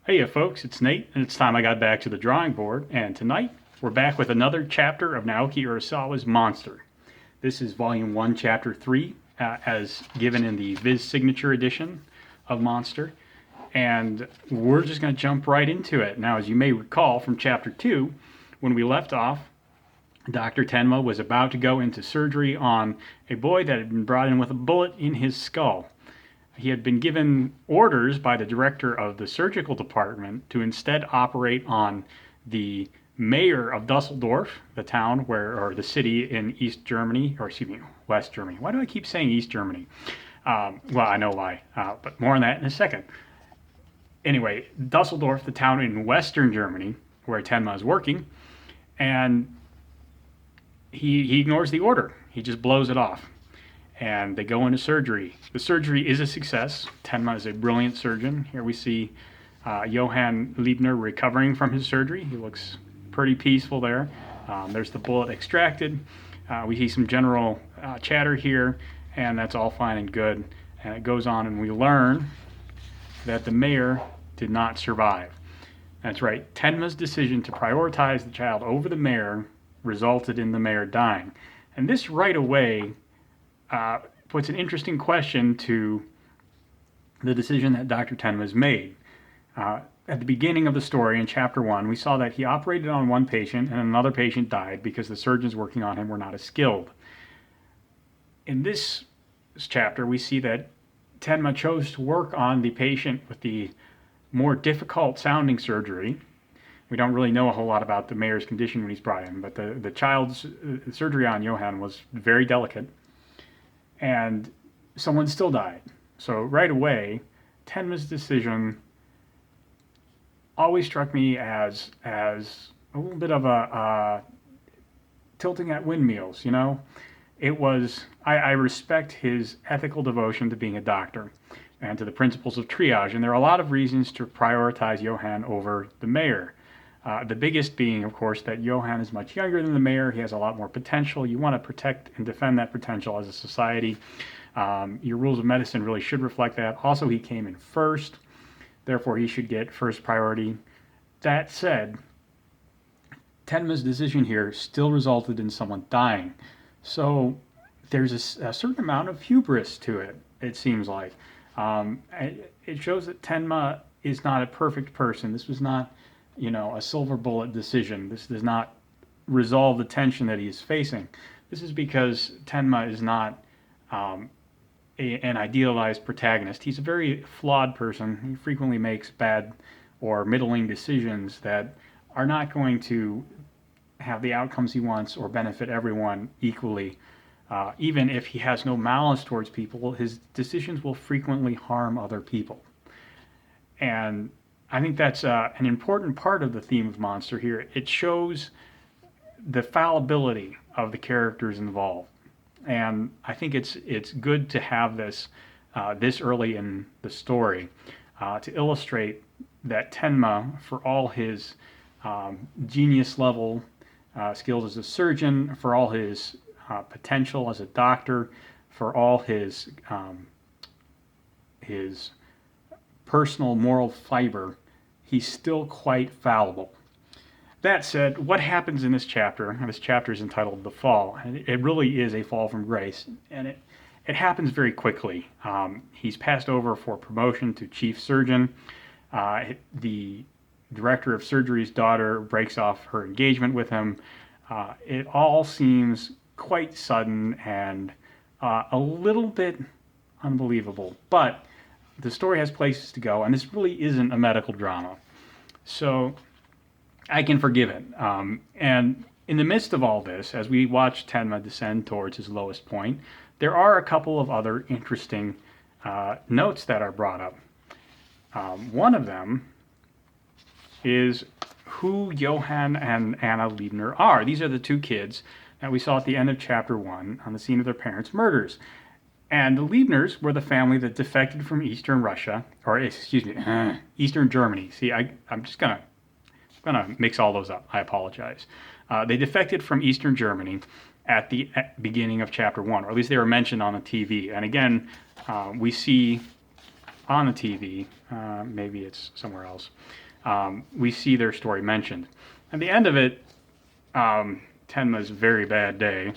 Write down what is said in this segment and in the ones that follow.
Hey folks, it's Nate, and it's time I got back to the drawing board, and tonight we're back with another chapter of Naoki Urasawa's Monster. This is Volume 1, Chapter 3, as given in the Viz Signature Edition of Monster, and we're just going to jump right into it. Now, as you may recall from Chapter 2, when we left off, Dr. Tenma was about to go into surgery on a boy that had been brought in with a bullet in his skull. He had been given orders by the director of the surgical department to instead operate on the mayor of Dusseldorf, the town or the city in East Germany, or excuse me, West Germany. Why do I keep saying East Germany? Well, I know why, but more on that in a second. Anyway, Dusseldorf, the town in Western Germany, where Tenma is working, and he ignores the order. He just blows it off. And they go into surgery. The surgery is a success. Tenma is a brilliant surgeon. Here we see Johann Liebner recovering from his surgery. He looks pretty peaceful there. There's the bullet extracted. We see some general chatter here, and that's all fine and good. And it goes on, and we learn that the mayor did not survive. That's right. Tenma's decision to prioritize the child over the mayor resulted in the mayor dying. And this right away puts an interesting question to the decision that Dr. Tenma has made. At the beginning of the story in Chapter 1, we saw that he operated on one patient and another patient died because the surgeons working on him were not as skilled. In this chapter, we see that Tenma chose to work on the patient with the more difficult sounding surgery. We don't really know a whole lot about the mayor's condition when he's brought in, but the child's surgery on Johann was very delicate. And someone still died. So right away, Tenma's decision always struck me as a little bit of a tilting at windmills, you know? It was, I respect his ethical devotion to being a doctor and to the principles of triage, and there are a lot of reasons to prioritize Johann over the mayor. The biggest being, of course, that Johann is much younger than the mayor. He has a lot more potential. You want to protect and defend that potential as a society. Your rules of medicine really should reflect that. Also, he came in first. Therefore, he should get first priority. That said, Tenma's decision here still resulted in someone dying. So there's a certain amount of hubris to it, it seems like. It shows that Tenma is not a perfect person. This was not a silver bullet decision. This does not resolve the tension that he is facing. This is because Tenma is not an idealized protagonist. He's a very flawed person. He frequently makes bad or middling decisions that are not going to have the outcomes he wants or benefit everyone equally. Even if he has no malice towards people, his decisions will frequently harm other people. And I think that's an important part of the theme of Monster here. It shows the fallibility of the characters involved. And I think it's good to have this this early in the story to illustrate that Tenma, for all his genius level skills as a surgeon, for all his potential as a doctor, for all his personal moral fiber, he's still quite fallible. That said, what happens in this chapter, and this chapter is entitled The Fall, and it really is a fall from grace, and it happens very quickly. He's passed over for promotion to chief surgeon. The director of surgery's daughter breaks off her engagement with him. It all seems quite sudden and a little bit unbelievable, but the story has places to go, and this really isn't a medical drama. So I can forgive it. And in the midst of all this, as we watch Tenma descend towards his lowest point, there are a couple of other interesting notes that are brought up. One of them is who Johann and Anna Liebner are. These are the two kids that we saw at the end of Chapter 1 on the scene of their parents' murders. And the Liebners were the family that defected from Eastern Russia, or excuse me, Eastern Germany. See, I'm just gonna mix all those up. I apologize. They defected from Eastern Germany at the beginning of Chapter 1, or at least they were mentioned on the TV. And again, we see on the TV, maybe it's somewhere else, we see their story mentioned. At the end of it, Tenma's very bad day,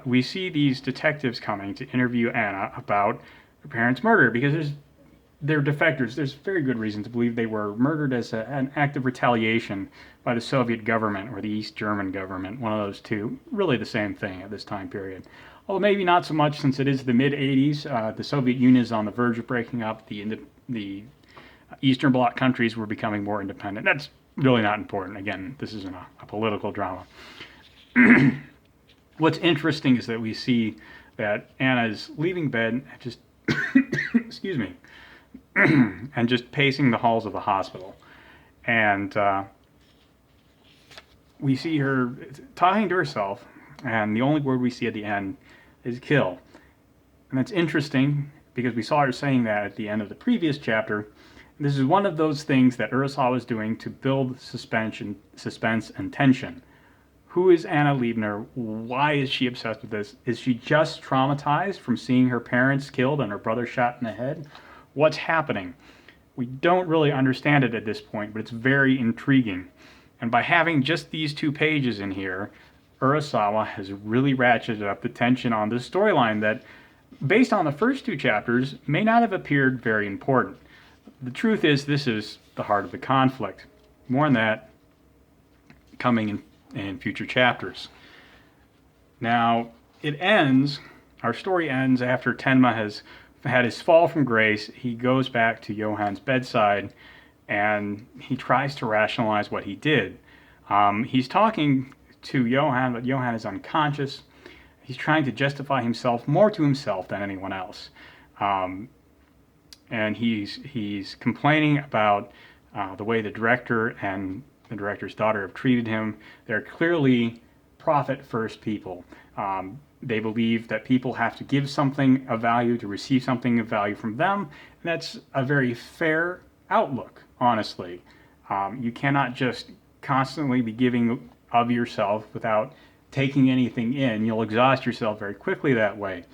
we see these detectives coming to interview Anna about her parents' murder because they're defectors. There's very good reason to believe they were murdered as an act of retaliation by the Soviet government or the East German government, one of those two. Really the same thing at this time period. Although maybe not so much since it is the mid-'80s. The Soviet Union is on the verge of breaking up. The Eastern Bloc countries were becoming more independent. That's really not important. Again, this isn't a political drama. What's interesting is that we see that Anna is leaving bed and just, excuse me, and just pacing the halls of the hospital. And we see her talking to herself, and the only word we see at the end is kill. And that's interesting because we saw her saying that at the end of the previous chapter. This is one of those things that Urasawa is doing to build suspense and tension. Who is Anna Liebner? Why is she obsessed with this? Is she just traumatized from seeing her parents killed and her brother shot in the head? What's happening? We don't really understand it at this point, but it's very intriguing. And by having just these 2 pages in here, Urasawa has really ratcheted up the tension on this storyline that, based on the first 2 chapters, may not have appeared very important. The truth is, this is the heart of the conflict. More on that coming in future chapters. Now, our story ends after Tenma has had his fall from grace. He goes back to Johann's bedside and he tries to rationalize what he did. He's talking to Johann, but Johann is unconscious. He's trying to justify himself more to himself than anyone else. And he's complaining about the way the director and the director's daughter have treated him. They're clearly profit-first people. They believe that people have to give something of value to receive something of value from them. And that's a very fair outlook, honestly. You cannot just constantly be giving of yourself without taking anything in. You'll exhaust yourself very quickly that way.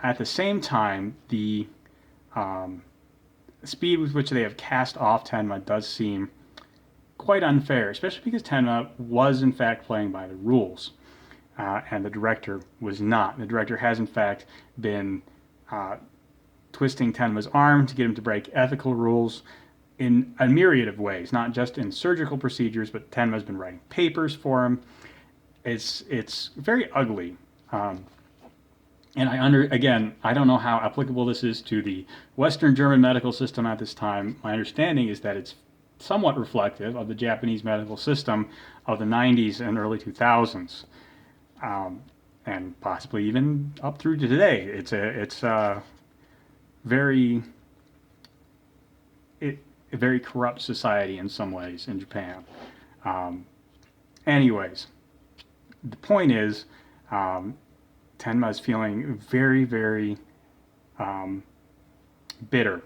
At the same time, the speed with which they have cast off Tenma does seem quite unfair, especially because Tenma was in fact playing by the rules, and the director was not. The director has in fact been twisting Tenma's arm to get him to break ethical rules in a myriad of ways, not just in surgical procedures, but Tenma's been writing papers for him. It's very ugly. And I don't know how applicable this is to the Western German medical system at this time. My understanding is that it's somewhat reflective of the Japanese medical system of the 90s and early 2000s, and possibly even up through to today. It's a very corrupt society in some ways in Japan. Anyways, the point is, Tenma is feeling very, very bitter,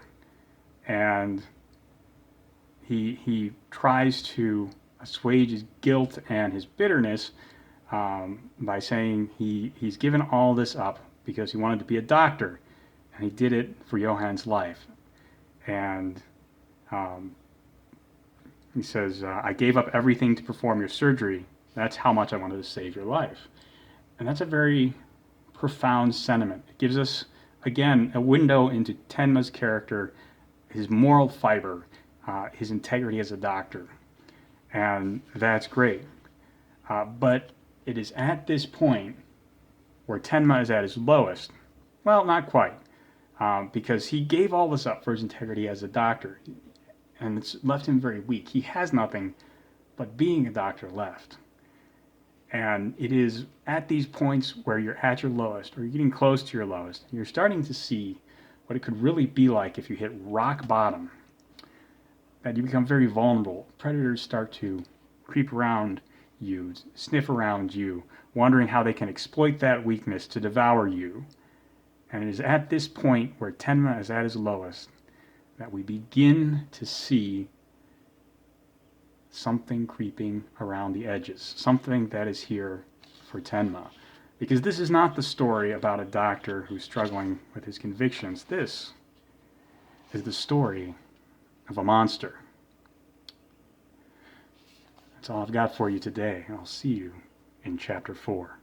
and he tries to assuage his guilt and his bitterness by saying he's given all this up because he wanted to be a doctor, and he did it for Johann's life. And he says, I gave up everything to perform your surgery. That's how much I wanted to save your life. And that's a very profound sentiment. It gives us, again, a window into Tenma's character, his moral fiber, his integrity as a doctor. And that's great. But it is at this point where Tenma is at his lowest. Well, not quite, because he gave all this up for his integrity as a doctor, and it's left him very weak. He has nothing but being a doctor left. And it is at these points where you're at your lowest, or you're getting close to your lowest, you're starting to see what it could really be like if you hit rock bottom, that you become very vulnerable. Predators start to creep around you, sniff around you, wondering how they can exploit that weakness to devour you. And it is at this point where Tenma is at his lowest that we begin to see something creeping around the edges, something that is here for Tenma. Because this is not the story about a doctor who's struggling with his convictions. This is the story of a monster. That's all I've got for you today. I'll see you in Chapter 4.